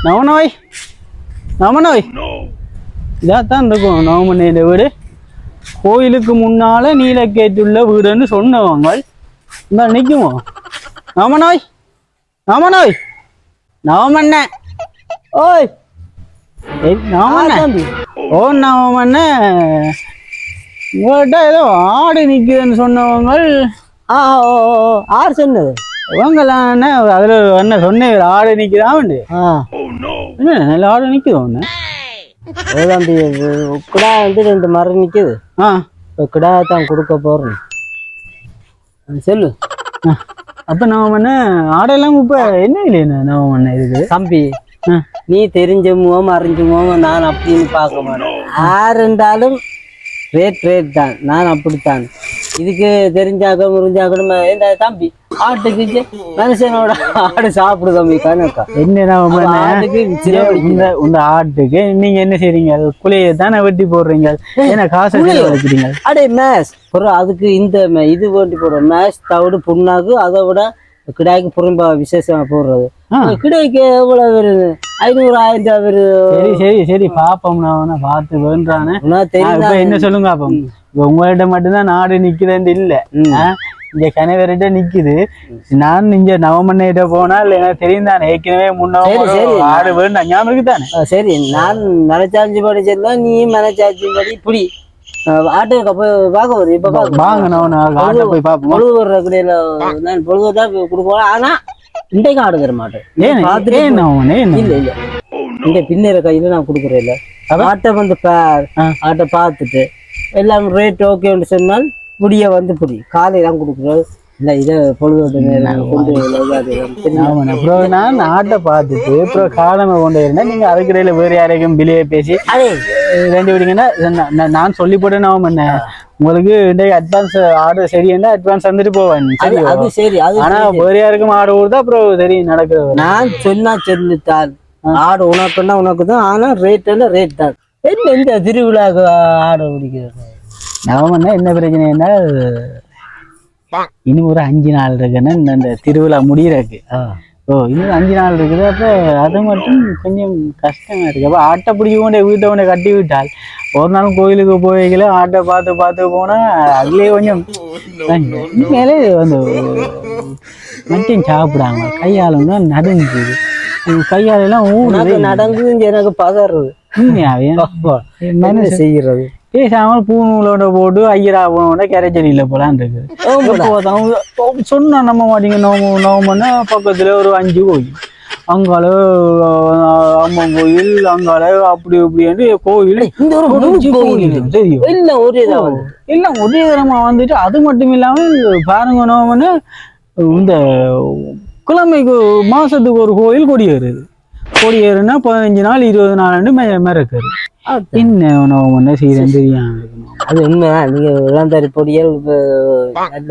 நவனோய் நவனோய் இதாத்தான் இருக்கும் நவமண்ணையோட வீடு. கோயிலுக்கு முன்னால நீலக்கேற்றுள்ள வீடுன்னு சொன்னவங்க இந்த நிற்குமோ? நவமனோய் நவமனோய் நவமண்ண ஓய் நவமண்ண ஓ நவமண்ண உங்கள்கிட்ட ஏதோ ஆடு நிற்குதுன்னு சொன்னவங்க. ஆறு சொன்னது இவங்களாம் அதுல என்ன சொன்னேன் ஆடு நிற்குதான் என்ன நல்ல ஆடு நிற்குது ஒன்று. தம்பி கிடா வந்து 2 மரம் நிற்குது. இப்போ கிடா தான் கொடுக்க போறேன் சொல்லு. அப்ப நவமண்ண ஆடெல்லாம் இப்ப என்ன இல்லையா நவமண்ண இதுக்கு தம்பி? நீ தெரிஞ்ச முகம் அறிஞ்ச முகம் நான் அப்படின்னு பார்க்க மாட்டேன். யாருண்டாலும் ரேட் தான். நான் அப்படித்தான். இதுக்கு தெரிஞ்சாக்க முறிஞ்சாக்கணும் இந்த தம்பி. ஆட்டுக்கு மனுஷனோட ஆடு சாப்பிடு தம்பி கணக்கா. என்ன இந்த ஆட்டுக்கு நீங்க என்ன செய்றீங்க? குலையை தானே வெட்டி போடுறீங்க. என்ன காசு வைக்கிறீங்க? அடே மேஸ் அதுக்கு இந்த இது வேண்டி போடுறோம். மேஸ் தவிடு புண்ணாக்கு அதை விட கிடாய்க்கு புறம்பா விசேஷமா போடுறது. கிடாய்க்கு எவ்வளவு வருது? 500 1000 வருது. சரி சரி சரி பாப்போம். நான் பார்த்து வேண்டானே. என்ன சொல்லுங்க பாப்போம். உங்கள்கிட்ட மட்டும்தான் நாடு நிக்குதுன்னு இல்ல, இங்க கணவர்கிட்ட நிக்குது. நான் இங்க நவமண்ணிட்ட போனால் எனக்கு தெரியும் தானே. ஏற்கனவே ஆடு வேண்டாம் ஞாபகம் தானே. சரி நான் நினைச்சாச்சு படி சரிதான். நீ நினைச்சாச்சு படி இப்படி ஆட்டுக்கு போய் பார்க்க வருது. இப்ப வாங்க போய் பார்ப்போம். பொழுது வர்ற கடையில நான் பொழுதுதான் கொடுப்போம். ஆனா இன்றைக்கு ஆடு தர மாட்டேன். இல்ல இல்ல இந்த பின்னர கையில நான் கொடுக்குறேன். இல்ல ஆட்டை வந்து ஆட்டை பார்த்துட்டு எல்லாம் ரேட் ஓகேன்னு சொன்னால் முடிய வந்து புடி காலையெல்லாம் கொடுக்குறோம். இல்லை இதை பொழுது கொண்டு அப்புறம் நான் ஆட்டை பார்த்துட்டு அப்புறம் காலமை கொண்டு இருந்தா நீங்க அதுக்கிடையில வேறு யாரையும் பிள்ளையை பேசி ரெண்டு விடுங்கன்னா நான் சொல்லி போட்டேன். நான் பண்ண உங்களுக்கு இன்றைக்கு அட்வான்ஸ் ஆர்டர் சரியா அட்வான்ஸ் வந்துட்டு போவேன். அது சரி. ஆனா வேறு யாருக்கும் ஆர்டர் கொடுத்தா அப்புறம் சரி நடக்கிறது. நான் சொன்னா சொல்லித்தான் ஆடு உனக்குன்னா உனக்கு தான். ஆனா ரேட் எல்லாம் ரேட் தான். என்ன இந்த திருவிழாவுக்கு ஆடு பிடிக்கிறது நவமண்ணா என்ன பிரச்சனைன்னா இன்னும் ஒரு 5 நாள் இருக்குன்னு இந்த திருவிழா முடியறதுக்கு. இன்னும் 5 நாள் இருக்குது. அப்ப அது மட்டும் கொஞ்சம் கஷ்டமா இருக்கு. அப்ப ஆட்டை பிடிக்க கொண்டே வீட்டை கொண்டே கட்டி விட்டால் ஒரு நாள் கோயிலுக்கு போய்க்கல ஆட்டை பார்த்து போனா அதுலயே கொஞ்சம் மேலே வந்து மட்டும் சாப்பிடாங்க. கையாலும் தான் நடுங்குது. கையாலெல்லாம் ஊடு நடங்குது. எனக்கு பதறது என்ன செய்யறது? பேசாமல் பூநூலோட போட்டு ஐயரா போனோட கரைச்சலியில் போலான் இருக்குது. சொன்னா நம்ப மாட்டீங்க. நோம்புன்னா பக்கத்துல ஒரு 5 கோயில் அங்கால அம்மன் கோயில் அங்கால அப்படி இப்படி கோயில் தெரியும். எல்லாம் ஒரே தரமா வந்துட்டு அது மட்டும் இல்லாம பாருங்க நோம்புன்னு இந்த கிழமைக்கு மாசத்துக்கு ஒரு கோயில் கொடியேறுது. கொடியேறுனா 15 நாள் 20 நாள் மிரக்குது. என்ன செய்யறேன்னு தெரியாம அது உண்மை. நீங்க இளந்தரி பொடியல் நல்ல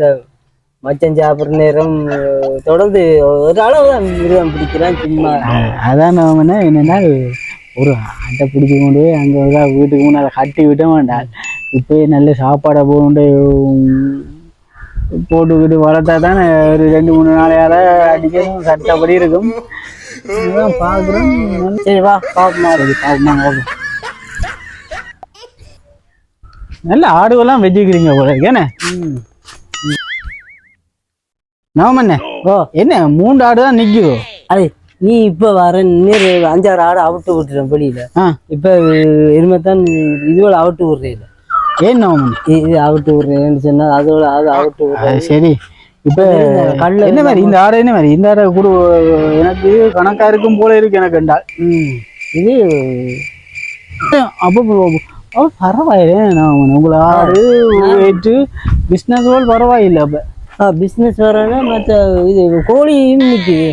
மச்சம் சாப்பிட்ற நேரம் தொடர்ந்து ஒரு அளவுதான் மிருகம் பிடிக்கிறான் சும்மா. அதான் என்னன்னா ஒரு ஆட்டை பிடிச்சி கொண்டு அங்க வீட்டுக்கு முன்னால கட்டி விட்ட வேண்டாம். இப்பயே நல்ல சாப்பாடை போட்டுக்கிட்டு வளர்த்தா தானே ஒரு 2-3 நாளையால அடிக்கணும் சட்டப்படி இருக்கும். பாக்குறோம். சரி வா பாப்போம். நல்ல ஆடுகள்லாம் வச்சுக்கிறீங்க போல இருக்கேன்னு. நவமண்ணே என்ன 3 ஆடு தான் நிக்குதோ? அது நீ இப்ப வர நீர் 5-6 ஆடு அவிட்டு விட்டுறேன் வெளியில. இப்ப இருமத்தான் இதுவோட அவிட்டு விடுறேன். ஏன் நவமண்ணே இது அவிட்டு விடுறேன்னு சொன்னா அதோட அது அவிட்டு விடுறேன். சரி இப்ப கல்ல என்ன மாதிரி இந்த ஆடு என்ன மாதிரி இந்த ஆடை கூட எனக்கு கணக்கா இருக்கும் போல இருக்கு எனக்கு என்றால். இது அப்போ பரவாயில்ல. நான் உங்களை ஆடு ரேட்டு பிஸ்னஸ் பரவாயில்லை. அப்ப பிஸ்னஸ் வரனா மற்ற இது கோழியும் நிற்குது.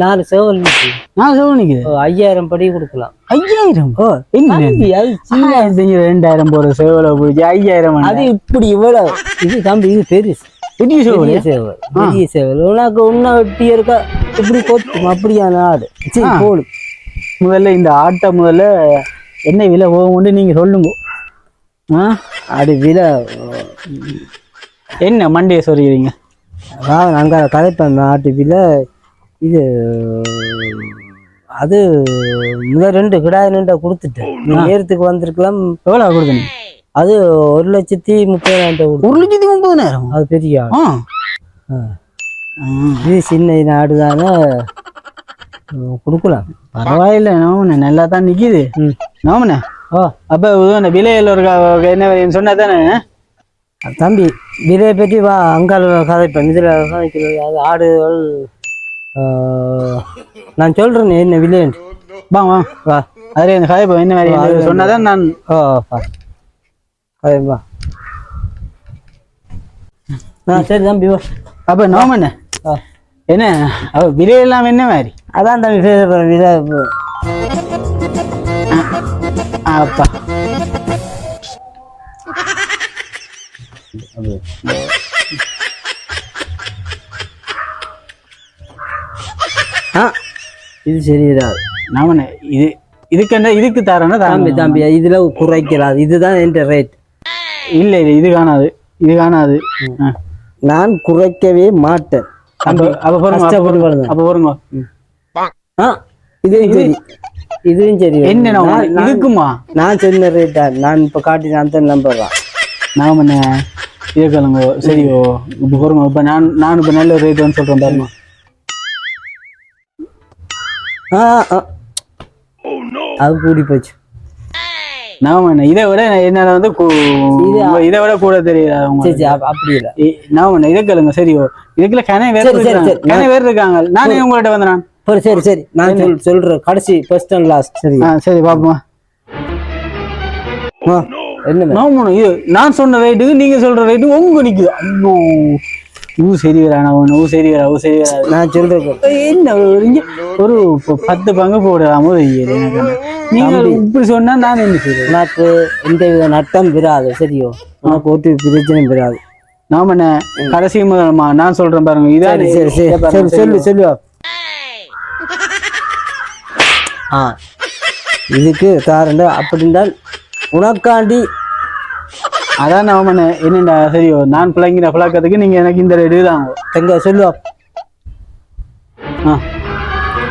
4 சேவல் நிற்குது. 4 சேவல் நிற்குது. 5000 படி கொடுக்கலாம். 5000? அது சின்ன 2000 போற சேவலை பிடிச்சி 5000. அது இப்படி இவ்வளவு இது தம்பி. இது பெரிய சேவல் உனக்கு உன்ன வெட்டி இருக்கா இப்படி கொத்தும் அப்படியான ஆடு. சரி போடு. முதல்ல இந்த ஆட்டை முதல்ல என்ன விலை போகும்னு நீங்க சொல்லுங்க. அது விலை என்ன மண்டியை சொல்றீங்க? நாங்கள் கதைப்பேன். ஆட்டு விலை இது அது முதல் 2 கிடாய் நின்ற கொடுத்துட்டேன். நீ நேரத்துக்கு வந்திருக்கலாம். எவ்வளோ கொடுத்தீங்க? அது 1,30,000 கொடுத்து. 1,30,000? அது பெரிய இது சின்ன நாடு தானே கொடுக்கலாம். பரவாயில்ல நோமண்ணே, நல்லா தான் நிக்குது நோமண்ணே. அப்ப அந்த விலையில ஒரு என்ன சொன்னா தானே தம்பி விலையை பற்றி வா அங்கால கதைப்பேன். இதில் கதைக்கிறது அது ஆடுகள் நான் சொல்றேன் என்ன விலைன்னு. வா வா வா அதில் இந்த கதைப்பேன் என்ன மாதிரி சொன்னாதான் நான் வா. சரி தம்பி வா. அப்ப நோமண்ணே என்ன அவ விலையெல்லாம் என்ன மாதிரி? அதான் தம்பி விலை அப்பா இது சரிதான். நாமண்ணே இதுக்கு தரேன்னா தம்பி தம்பி இதுல குறைக்கிறாது. இதுதான் என் ரேட். இல்ல இல்ல இது காணாது, இது காணாது. நான் குறைக்கவே மாட்டேன். அப்ப பாருங்க இதுவும் சரி. என்ன இதுக்குமா நான் சொன்ன ரேட்டா நான் இப்ப காட்டின அந்த நம்பர் தான். நான் பண்ண கேட்கலங்கோ. சரியோ இப்ப பாருங்க. இப்ப நான் இப்ப நல்ல ரேட் வந்து சொல்றேன் பாருங்க. அது கூடி போச்சு. நான் இதை விட என்னால வந்து இதை விட கூட தெரியாது. அப்படி இல்லை நான் இதை கேளுங்க. சரியோ இதுக்குள்ள கனை வேறு இருக்காங்க. நானே உங்கள்கிட்ட வந்து நான் சரி சரி நான் சொல்றேன் கடைசி ஃபர்ஸ்ட் அண்ட் லாஸ்ட். சரி சரி பாப்போமா. என்ன இது நான் சொன்ன ரேட்டுக்கு நீங்க சொல்ற ரேட்டு உங்க நிக்குது. ஐயோ ஊ சரி வரானா ஊ சரி வரா ஊ சரி வரா. நான் சொல்றேன் என்ன ஒரு 10 பங்கு போடலாமோ எனக்கு. நீங்க இப்படி சொன்னா நான் என்ன செய்வேன்? உனக்கு எந்த வித நட்டம் பெறாது. சரியோ உனக்கு ஒரு பிரச்சனையும் பெறாது. நாம என்ன கடைசி முதல்மா நான் சொல்றேன் பாருங்க. இதான் சரி சரி சொல்லு சொல்லுவா. இதுக்கு தாரண்ட அப்படின்றால் உனக்காண்டி அதான் நாம என்னண்டா சரியோ நான் பிள்ளைங்கிற பழக்கத்துக்கு நீங்க எனக்கு இந்த ரேட்டு தான் எங்க சொல்லுவா.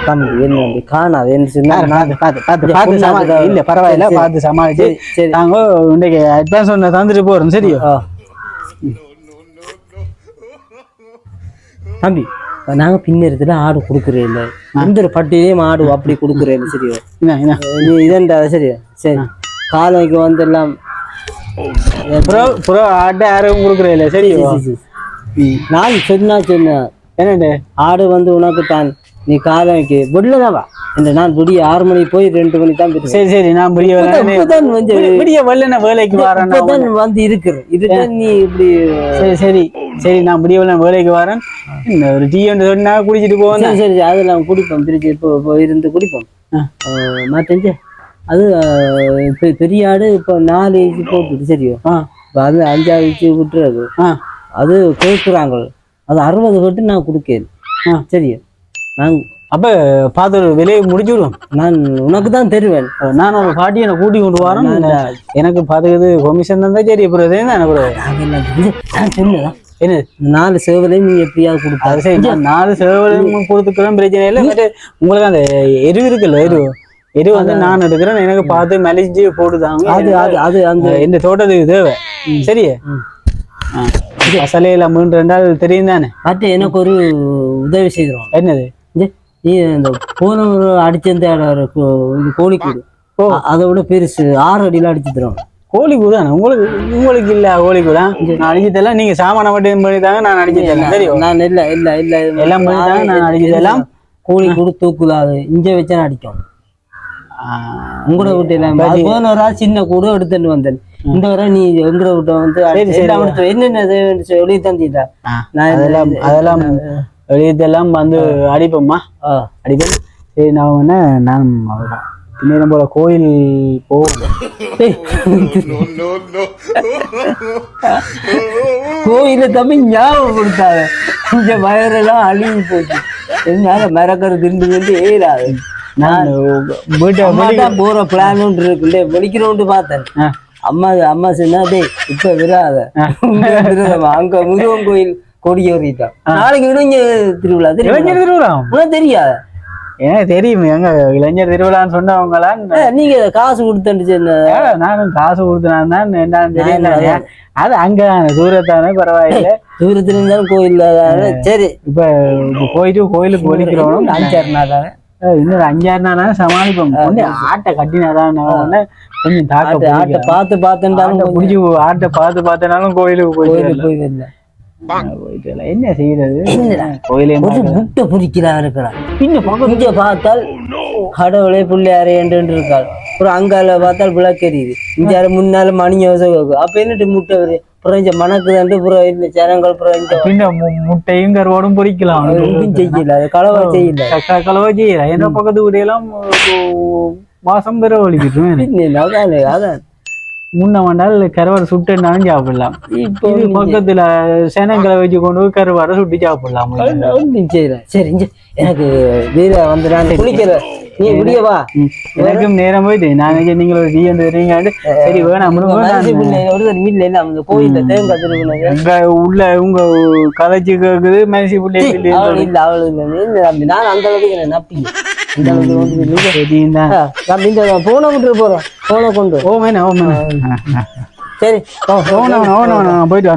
தம்பி என்ன காணாது என்ன சொன்னா இல்ல பரவாயில்ல பார்த்து சமாளிச்சு நாங்க இன்றைக்கு அட்வான்ஸ் ஒன்று தந்துட்டு போறோம். சரியோ தம்பி நாங்க பின்னத்துல ஆடு கொடுக்குறேன் இல்ல எந்த ஒரு பட்டியலையும் ஆடு அப்படி கொடுக்குறேன். சரியோ நீ இதண்டா சரியோ சரி காலைக்கு வந்துடலாம். ஆட்டை யாரும் கொடுக்குறேன் இல்ல. சரியோ நான் சொன்னேன் என்னண்டு ஆடு வந்து உனக்கு தான் நீ காலைக்கு விடலதாவா இந்த நான் விடிய 6 மணிக்கு போய் 2 மணிக்கு தான். சரி சரி நான் விடிய வேலைக்கு வரேன் வந்து இருக்கிறேன். இதுதான் நீ இப்படி சரி சரி சரி நான் விடிய வேலைக்கு வரேன். ஒரு டீ ஒன்று சொன்னா குடிச்சிட்டு போவோம். சரி சரி அது நான் குடிப்போம். திருச்சி இப்போ இருந்து குடிப்போம். மாட்டேன் அது பெரிய ஆடு இப்போ 4 இன்ச்சு போட்டுது. சரியோ அது 5 இன்ச்சு விட்டுறது. அது கேட்குறாங்க. அது 60 கட்டு நான் கொடுக்கேன். சரியோ நான் அப்ப பார்த்து விலையை முடிச்சு விடுவோம். நான் உனக்கு தான் தருவேன். நான் ஒரு பாட்டியை கூட்டி கொண்டு வரேன். எனக்கு பார்த்துக்கிறது கொமிஷன் தான். சரி அப்புறம் நான் சொன்னதான் என்ன 4 சேவலையும் நீ எப்படியாவது கொடுத்தா சரி. 4 சேவலையும் கொடுத்துக்கிறோம் பிரச்சனை இல்லை. உங்களுக்கு அந்த எரு இருக்குல்ல எரு வந்து நான் எடுக்கிறேன். எனக்கு பார்த்து மெலிஞ்சு போட்டுதாங்க. அது அது அது அந்த இந்த தோட்டத்துக்கு தேவை. சரியே அசலையில 3-2 நாள் தெரியும் தானே. பார்த்து எனக்கு ஒரு உதவி செய்கிறோம். என்னது? நீ இந்த போன ஒரு அடிச்சிருந்த கோழிக்கூடு அதை விட பெருசு 6 அடியில அடிச்சு தரோம். கோழிக்கூடு தானே உங்களுக்கு இல்ல? கோழிக்கூடா நான் அடிச்சு தரலாம். நீங்க சாமான மட்டும் பண்ணி தாங்க நான் அடிச்சு தரலாம். தெரியும் நான் இல்ல இல்ல இல்ல எல்லாம் பண்ணி தாங்க நான் அடிச்சு தரலாம். கோழிக்கூடு தூக்குலாது இஞ்ச வச்சா அடிக்கும். உங்களோட வீட்டு போன ஒரு ஆள் சின்ன கூடு எடுத்துட்டு வந்தேன். இந்த வரை நீ எங்கட வீட்டை வந்து என்னென்ன வெளியே தந்திட்டா அதெல்லாம் வெளியதெல்லாம் வந்து அடிப்போம்மா அடிப்பேன். சரி நான் என்ன நான் நேரம் போல கோயில் போவோம். கோயில தம்பி ஞாபகம் கொடுத்தாங்க. இங்க வயரெல்லாம் அழிவு போச்சு. என்னால மரக்கரு திண்டு ஏறாது. நான் வீட்டை போற பிளான் ஒன்று இருக்குல்ல வெளிக்கிறோண்டு பார்த்தேன். அம்மா சொன்னா டே இப்ப விடாத அங்க முருகன் கோயில் கொடி ஏறிட்டான். நாளைக்கு இடைஞ்ச திருவிழா தெரியாத எனக்கு தெரியும் எங்க இளைஞர் திருவிழான்னு சொன்னவங்களாம் நீங்க காசு கொடுத்துச்சு நானும் காசு கொடுத்தேன் தான் என்னன்னு தெரியல. அது அங்கதானே தூரத்தானே பரவாயில்ல. தூரத்துல இருந்தாலும் கோயில் சரி. இப்ப போயிட்டு கோயிலுக்கு ஒழிக்கிறோம் 5-6 நாள் இன்னொரு 5-6 நாள் சமாளிப்போம். ஆட்டை கட்டினாதான் கொஞ்சம் தாக்க ஆட்டை பார்த்துட்டாலும் பிடிச்சி ஆட்டை பார்த்தனாலும் கோயிலுக்கு போயிடல. என்ன செய்யறது கோயிலே முட்டை பிடிக்கிறா இருக்கிறான். பின்ன பக்கம் பார்த்தால் கடவுளே பிள்ளையாரே என்று இருக்காள். அப்புறம் அங்கால பார்த்தால் விளக்கெரியுது. இங்க முன்னால மணி யோசனை அப்ப என்னட்டு முட்டை புரஞ்ச மணக்குதாண்டு புறம் இந்த சரங்கள் புரஞ்ச பின்ன முட்டையும் கருவாடும் பொறிக்கலாம். செய்யல அது களவா செய்யல என்ன பக்கத்து வீடையெல்லாம் மாசம் பெற ஒழிக்கிட்டு அதான் முன்ன வந்தால் கருவாடு சுட்டுனாலும் சாப்பிடலாம். இப்போ பக்கத்துல சேனங்களை வச்சு கொண்டு போய் கருவாடை சுட்டி சாப்பிடலாம். செய்யறேன். சரி எனக்கு வீர வந்து நான் குளிக்கிற நீ முடியவா எனக்கும் நேரம் போயிட்டு நான் நீங்க ஒரு டீ வந்து வரீங்க. சரி வேணாம் வீட்டுல இல்ல அந்த கோயில்ல தேங்காய் உள்ள உங்க கதைச்சு கேக்குது மனசி பிள்ளை இல்ல அவளு இல்ல நான் அந்த அளவுக்கு நப்பி அந்த அளவுக்கு போன விட்டு போறோம். போன கொண்டு ஓ மேனா சரி போயிட்டு